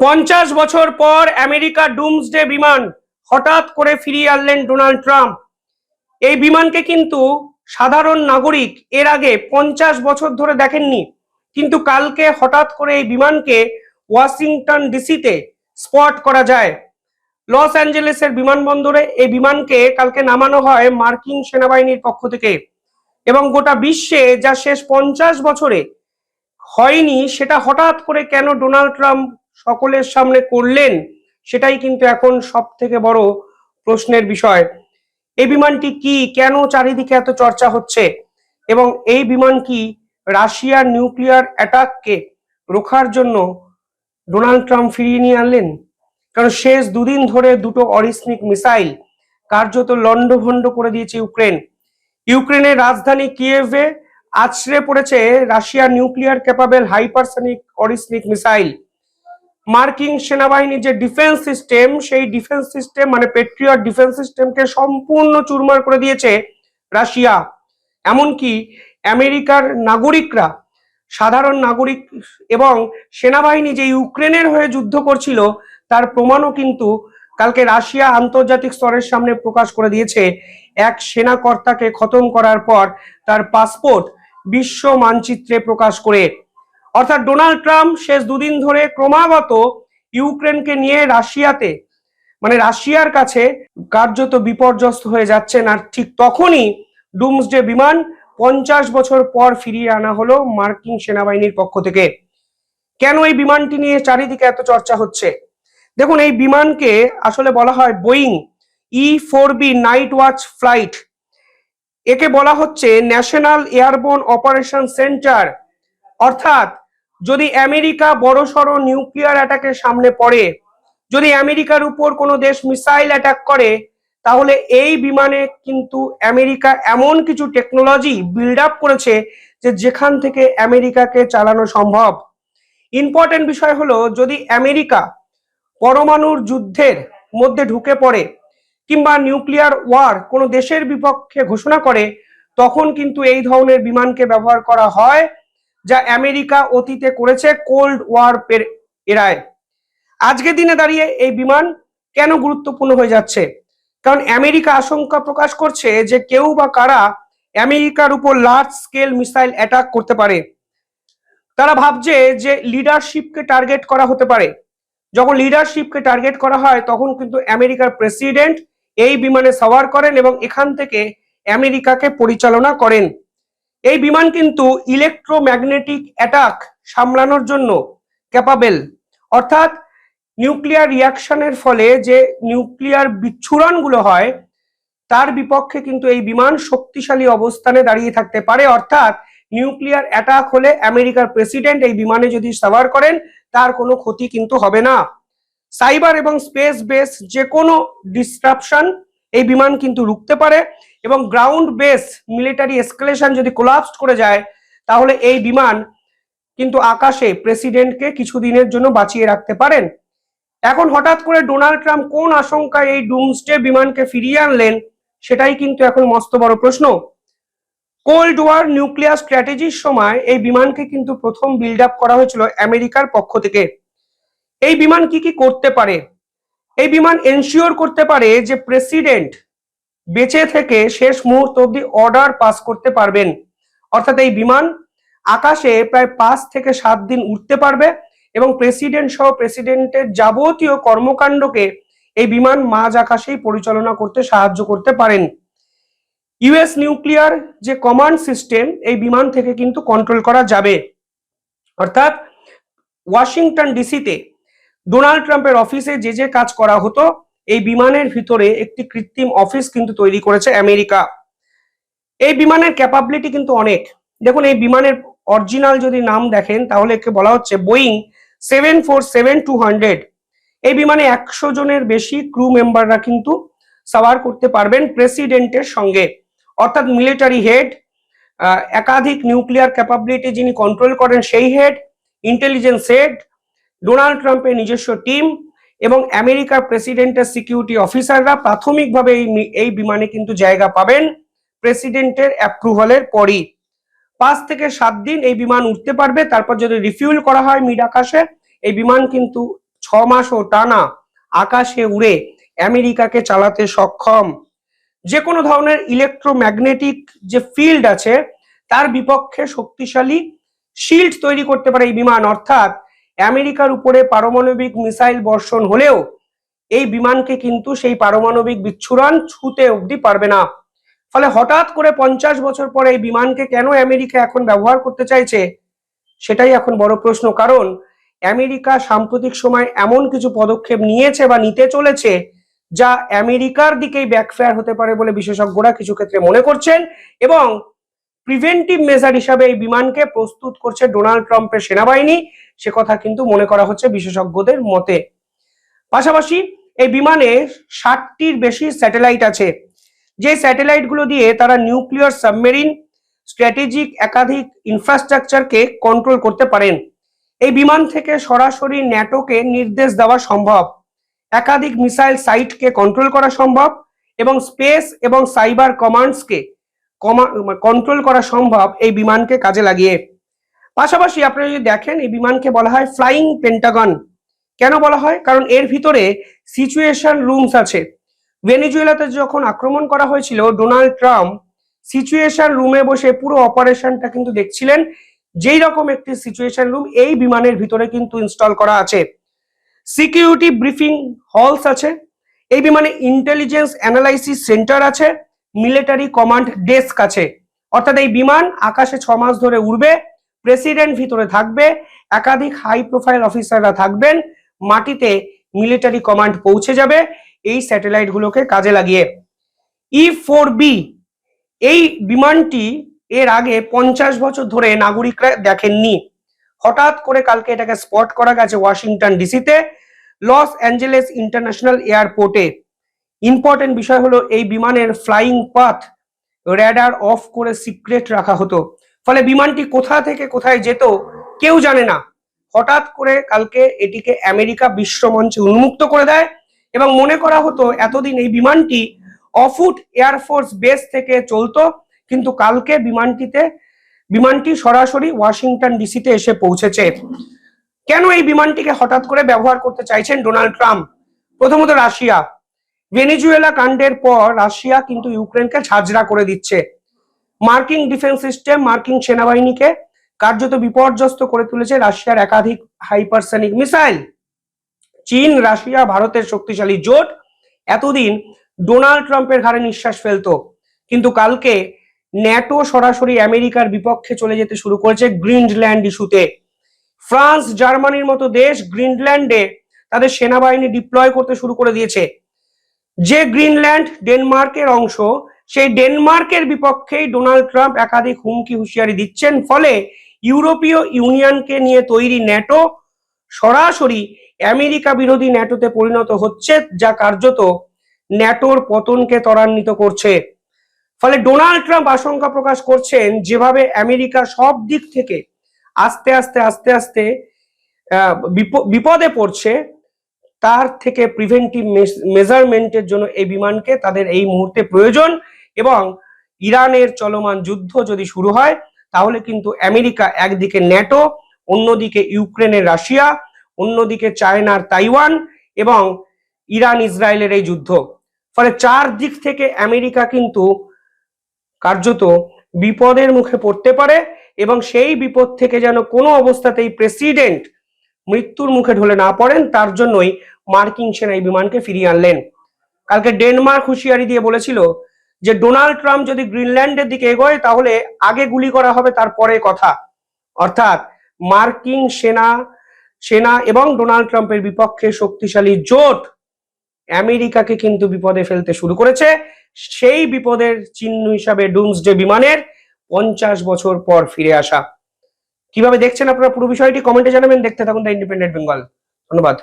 50 বছর পর America Doomsday বিমান হঠাৎ করে ফিরিয়ে আনলেন ডোনাল্ড ট্রাম্প। এই বিমানকে কিন্তু সাধারণ নাগরিক এর আগে 50 বছর ধরে দেখেননি, কিন্তু কালকে হঠাৎ করে এই বিমানকে ওয়াশিংটন ডিসিতে স্পট করা যায়। লস অ্যাঞ্জেলেসের বিমানবন্দরে এই বিমানকে কালকে নামানো হয় মার্কিন সেনাবাহিনীর পক্ষ থেকে, এবং গোটা বিশ্বে যা শেষ 50 বছরে হয়নি সেটা হঠাৎ করে কেন ডোনাল্ড ট্রাম্প সকলের সামনে করলেন, সেটাই কিন্তু এখন সব থেকে বড় প্রশ্নের বিষয়। এই বিমানটি কি, কেন চারিদিকে এত চর্চা হচ্ছে, এবং এই বিমান কি রাশিয়ার নিউক্লিয়ার অ্যাটাককে রোখার জন্য ডোনাল্ড ট্রাম্প ফিরিয়ে নিয়ে আনলেন? কারণ শেষ দুদিন ধরে দুটো অরিসনিক মিসাইল কার্যত লন্ডভন্ড করে দিয়েছে ইউক্রেন। ইউক্রেনের রাজধানী কিয়েভে আছড়ে পড়েছে রাশিয়ার নিউক্লিয়ার ক্যাপাবল হাইপারসনিক অরিসনিক মিসাইল। মার্কিন সেনাবাহিনীর যে ডিফেন্স সিস্টেম, সেই ডিফেন্স সিস্টেম মানে পেট্রিয়ট ডিফেন্স সিস্টেমকে সম্পূর্ণ চুরমার করে দিয়েছে রাশিয়া। এমনকি আমেরিকার নাগরিকরা, সাধারণ নাগরিক এবং সেনাবাহিনী যে ইউক্রেনের হয়ে যুদ্ধ করছিল তার প্রমাণও কিন্তু কালকে রাশিয়া আন্তর্জাতিক স্তরের সামনে প্রকাশ করে দিয়েছে। এক সেনাকর্তাকে খতম করার পর তার পাসপোর্ট বিশ্ব মানচিত্রে প্রকাশ করে। অর্থাৎ ডোনাল্ড ট্রাম্প শেষ দুদিন ধরে ক্রমাগত ইউক্রেনকে নিয়ে রাশিয়াতে মানে রাশিয়ার কাছে কার্যত বিপর্যস্ত হয়ে যাচ্ছেন। আর ঠিক তখনই ডুমসডে বিমান 50 বছর পর ফিরিয়ে আনা হলো মার্কিন সেনাবাহিনীর পক্ষ থেকে। কেন এই বিমানটি নিয়ে চারিদিকে এত চর্চা হচ্ছে? দেখুন, এই বিমানকে আসলে বলা হয় Boeing E4B night watch flight. একে বলা হচ্ছে ন্যাশনাল এয়ারবোর্ন অপারেশন সেন্টার। অর্থাৎ যদি আমেরিকা বড়সড় নিউক্লিয়ার অ্যাটাকের সামনে পড়ে, যদি আমেরিকার উপর কোনো দেশ মিসাইল অ্যাটাক করে, তাহলে এই বিমানে কিন্তু আমেরিকা এমন কিছু টেকনোলজি বিল্ড আপ করেছে যে যেখান থেকে আমেরিকাকে চালানো সম্ভব। ইম্পর্টেন্ট বিষয় হলো, যদি আমেরিকা পরমাণুর যুদ্ধের মধ্যে ঢুকে পড়ে কিংবা নিউক্লিয়ার ওয়ার কোনো দেশের বিপক্ষে ঘোষণা করে, তখন কিন্তু এই ধরনের বিমানকে ব্যবহার করা হয়, যা আমেরিকা অতীতে করেছে কোল্ড ওয়ার এরায়। আজকের দিনে দাঁড়িয়ে এই বিমান কেন গুরুত্বপূর্ণ হয়ে যাচ্ছে? কারণ আমেরিকা আশঙ্কা প্রকাশ করছে যে কেউ বা কারা আমেরিকার উপর লার্জ স্কেল মিসাইল অ্যাটাক করতে পারে। তারা ভাবছে যে লিডারশিপকে টার্গেট করা হতে পারে। যখন লিডারশিপকে টার্গেট করা হয় তখন কিন্তু আমেরিকার প্রেসিডেন্ট এই বিমানে সওয়ার করেন এবং এখান থেকে আমেরিকাকে পরিচালনা করেন। এই বিমান কিন্তু ইলেকট্রোম্যাগনেটিক অ্যাটাক সামলানোর জন্য ক্যাপাবেল। অর্থাৎ নিউক্লিয়ার রিয়াকশনের ফলে যে নিউক্লিয়ার বিচ্ছুরণগুলো হয় তার বিপক্ষে কিন্তু এই বিমান শক্তিশালী অবস্থানে দাঁড়িয়ে থাকতে পারে। অর্থাৎ নিউক্লিয়ার অ্যাটাক হলে আমেরিকার প্রেসিডেন্ট এই বিমানে যদি সওয়ার করেন তার কোনো ক্ষতি কিন্তু হবে না। সাইবার এবং স্পেস বেস যে কোনো ডিসরাপশন এই বিমান কিন্তু রুখতে পারে, এবং গ্রাউন্ড বেস মিলিটারি এসকেলেশন যদি কোলাপস করে যায় তাহলে এই বিমান কিন্তু আকাশে প্রেসিডেন্টকে কিছুদিনের জন্য বাঁচিয়ে রাখতে পারেন। এখন হঠাৎ করে ডোনাল্ড ট্রাম্প কোন আশঙ্কায় এই ডুমসডে বিমানকে ফিরিয়ে আনলেন, সেটাই কিন্তু এখন মস্ত বড় প্রশ্ন। কোল্ড ওয়ার নিউক্লিয়ার স্ট্র্যাটেজির সময় এই বিমানকে কিন্তু প্রথম বিল্ড আপ করা হয়েছিল আমেরিকার পক্ষ থেকে। এই বিমান কি কি করতে পারে? এই বিমান এনশিওর করতে পারে যে প্রেসিডেন্ট বেঁচে থেকে শেষ মুহূর্ত অবধি অর্ডার পাস করতে পারবেন। অর্থাৎ এই বিমান আকাশে প্রায় 5 থেকে 7 দিন উঠতে পারবে এবং প্রেসিডেন্ট সহ প্রেসিডেন্টের যাবতীয় কর্মকাণ্ডকে এই বিমান মাঝ আকাশেই পরিচালনা করতে সাহায্য করতে পারেন। ইউএস নিউক্লিয়ার যে কমান্ড সিস্টেম এই বিমান থেকে কিন্তু কন্ট্রোল করা যাবে। অর্থাৎ ওয়াশিংটন ডিসিতে ডোনাল্ড ট্রাম্পের অফিসে যে যে কাজ করা হতো এই বিমানের ভিতরে একটি কৃত্রিম অফিস কিন্তু তৈরি করেছে আমেরিকা। এই বিমানের ক্যাপাবিলিটি কিন্তু অনেক। দেখুন, এই বিমানের অরিজিনাল যদি নাম দেখেন তাহলে একে বলা হচ্ছে বোয়িং 747-200। এই বিমানে 100 জনের বেশি ক্রু মেম্বাররা কিন্তু সওয়ার করতে পারবেন প্রেসিডেন্টের সঙ্গে। অর্থাৎ মিলিটারি হেড, একাধিক নিউক্লিয়ার ক্যাপাবিলিটি যিনি কন্ট্রোল করেন সেই হেড, ইন্টেলিজেন্স হেড, ডোনাল্ড ট্রাম্পের নিজস্ব টিম এবং আমেরিকার প্রেসিডেন্টের সিকিউরিটি অফিসাররা প্রাথমিকভাবে এই বিমানে কিন্তু জায়গা পাবেন প্রেসিডেন্টের অ্যাপ্রুভালের পরই। 5 থেকে 7 দিন এই বিমান উঠতে পারবে। তারপর যদি রিফিউল করা হয় মিড আকাশে, এই বিমান কিন্তু মাসও টানা আকাশে উড়ে আমেরিকাকে চালাতে সক্ষম। যে কোনো ধরনের ইলেকট্রোম্যাগনেটিক যে ফিল্ড আছে তার বিপক্ষে শক্তিশালী শিল্ড তৈরি করতে পারে এই বিমান। অর্থাৎ আমেরিকার উপরে পারমাণবিক মিসাইল বর্ষণ হলেও এই বিমানকে কিন্তু সেই পারমাণবিক বিচ্ছুরণ ছুঁতে অবধি পারবে না। ফলে হঠাৎ করে 50 বছর পরে এই বিমানকে কেন আমেরিকা এখন ব্যবহার করতে চাইছে সেটাই এখন বড় প্রশ্ন। কারণ আমেরিকা সাম্প্রতিক সময় এমন কিছু পদক্ষেপ নিয়েছে বা নিতে চলেছে যা আমেরিকার দিকেই ব্যাকফায়ার হতে পারে বলে বিশেষজ্ঞরা কিছু ক্ষেত্রে মনে করছেন, এবং প্রিভেন্টিভ মেজার হিসাবে এই বিমানকে প্রস্তুত করছে ডোনাল্ড ট্রাম্পের সেনাবাহিনী, সে কথা কিন্তু মনে করা হচ্ছে বিশেষজ্ঞদের মতে। পাশাপাশি এই বিমানে 60টির বেশি স্যাটেলাইট আছে, যে স্যাটেলাইটগুলো দিয়ে তারা নিউক্লিয়ার সাবমেরিন স্ট্র্যাটেজিক একাধিক ইনফ্রাস্ট্রাকচারকে কন্ট্রোল করতে পারেন। এই বিমান থেকে সরাসরি ন্যাটোকে নির্দেশ দেওয়া সম্ভব, একাধিক মিসাইল সাইটকে কন্ট্রোল করা সম্ভব এবং স্পেস এবং সাইবার কমান্ডসকে কন্ট্রোল করা সম্ভব এই বিমানকে কাজে লাগিয়ে। পাশাপাশি আপনারা যদি দেখেন এই বিমানকে বলা হয় ফ্লাইং পেন্টাগন। কেন বলা হয়? কারণ এর ভিতরে সিচুয়েশন রুমস আছে। ভেনেজুয়েলাতে যখন আক্রমণ করা হয়েছিল, ডোনাল্ড ট্রাম্প সিচুয়েশন রুমে বসে পুরো অপারেশনটা কিন্তু দেখছিলেন। যেই রকম একটি সিচুয়েশন রুম এই বিমানের ভিতরে কিন্তু ইনস্টল করা আছে। সিকিউরিটি ব্রিফিং হলস আছে, এই বিমানে ইন্টেলিজেন্স অ্যানালাইসিস সেন্টার আছে, মিলিটারি কমান্ড ডেস্ক আছে। অর্থাৎ এই বিমান আকাশে 6 মাস ধরে উড়বে, প্রেসিডেন্ট ভিতরে থাকবে, একাধিক হাই প্রোফাইল অফিসাররা থাকবেন, মাটিতে মিলিটারি কমান্ড পৌঁছে যাবে এই স্যাটেলাইট গুলোকে কাজে লাগিয়ে। E4B এই বিমানটি এর আগে 50 বছর ধরে নাগরিকরা দেখেননি। হঠাৎ করে কালকে এটাকে স্পট করা গেছে ওয়াশিংটন ডিসিতে লস অ্যাঞ্জেলেস ইন্টারন্যাশনাল এয়ারপোর্টে। ইম্পর্টেন্ট বিষয় হলো এই বিমানের ফ্লাইং পাথ র্যাডার অফ করে সিক্রেট রাখা হতো, ফলে বিমানটি কোথা থেকে কোথায় যেত কেউ জানে না। হঠাৎ করে কালকে এটিকে আমেরিকা বিশ্বমঞ্চে উন্মুক্ত করে দেয় এবং মনে করা হতো এতদিন এই বিমানটি অফুট এয়ারফোর্স বেস থেকে চলতো, কিন্তু কালকে বিমানটি সরাসরি ওয়াশিংটন ডিসিতে এসে পৌঁছেছে। কেন এই বিমানটিকে হঠাৎ করে ব্যবহার করতে চাইছেন ডোনাল্ড ট্রাম্প? প্রথমত রাশিয়া। ভেনেজুয়েলা কাণ্ডের পর রাশিয়া কিন্তু ইউক্রেনকে ঝাঁঝরা করে দিচ্ছে। মার্কিন ডিফেন্স সিস্টেম, মার্কিন সেনাবাহিনীকে কার্যত বিপর্যস্ত করে তুলেছে রাশিয়ার একাধিক হাইপারসনিক মিসাইল। চীন, রাশিয়া, ভারতের শক্তিশালী জোট এতদিন ডোনাল্ড ট্রাম্পের ঘাড়ে নিঃশ্বাস ফেলতো, কিন্তু কালকে ন্যাটো সরাসরি আমেরিকার বিপক্ষে চলে যেতে শুরু করেছে গ্রিনল্যান্ড ইস্যুতে। ফ্রান্স, জার্মানির মতো দেশ গ্রিনল্যান্ডে তাদের সেনাবাহিনী ডিপ্লয় করতে শুরু করে দিয়েছে। যে গ্রিনল্যান্ড ডেনমার্কের অংশ, সেই ডেনমার্কের বিপক্ষেই ডোনাল্ড ট্রাম্প একাধিক হুমকি হুঁশিয়ারি দিচ্ছেন। ফলে ইউরোপীয় ইউনিয়নকে নিয়ে তৈরি ন্যাটো সরাসরি আমেরিকা বিরোধী ন্যাটোতে পরিণত হচ্ছে, যা কার্যত ন্যাটোর পতনকে ত্বরান্বিত করছে। ফলে ডোনাল্ড ট্রাম্প আশঙ্কা প্রকাশ করছেন যেভাবে আমেরিকা সব দিক থেকে আস্তে আস্তে আস্তে আস্তে বিপদে পড়ছে, তার থেকে প্রিভেন্টিভ মেজারমেন্টের জন্য এই বিমানকে তাদের এই মুহূর্তে প্রয়োজন। এবং ইরানের চলমান যুদ্ধ যদি শুরু হয় তাহলে কিন্তু আমেরিকা একদিকে ন্যাটো, অন্যদিকে ইউক্রেনের রাশিয়া, অন্যদিকে চায়নার তাইওয়ান এবং ইরান ইসরায়েলের এই যুদ্ধ, ফলে 4 দিক থেকে আমেরিকা কিন্তু কার্যত বিপদের মুখে পড়তে পারে। এবং সেই বিপদ থেকে যেন কোনো অবস্থাতেই প্রেসিডেন্ট মৃত্যুর মুখে ঢলে না পড়েন, তার জন্যই মার্কিন সেনা এই বিমানকে ফিরিয়ে আনলেন। কালকে ডেনমার্ক হুঁশিয়ারি দিয়ে বলেছিল যে ডোনাল্ড ট্রাম্প যদি গ্রিনল্যান্ডের দিকে এগোয় তাহলে আগে গুলি করা হবে, তারপরে কথা। অর্থাৎ মার্কিন সেনা এবং ডোনাল্ড ট্রাম্পের বিপক্ষে শক্তিশালী জোট আমেরিকাকে কিন্তু বিপদে ফেলতে শুরু করেছে। সেই বিপদের চিহ্ন হিসাবে ডুমসডে বিমানের 50 বছর পর ফিরে আসা। কিভাবে দেখছেন আপনারা পুরো বিষয়টি কমেন্টে জানাবেন। দেখতে থাকুন দ্য ইন্ডিপেন্ডেন্ট বেঙ্গল। ধন্যবাদ।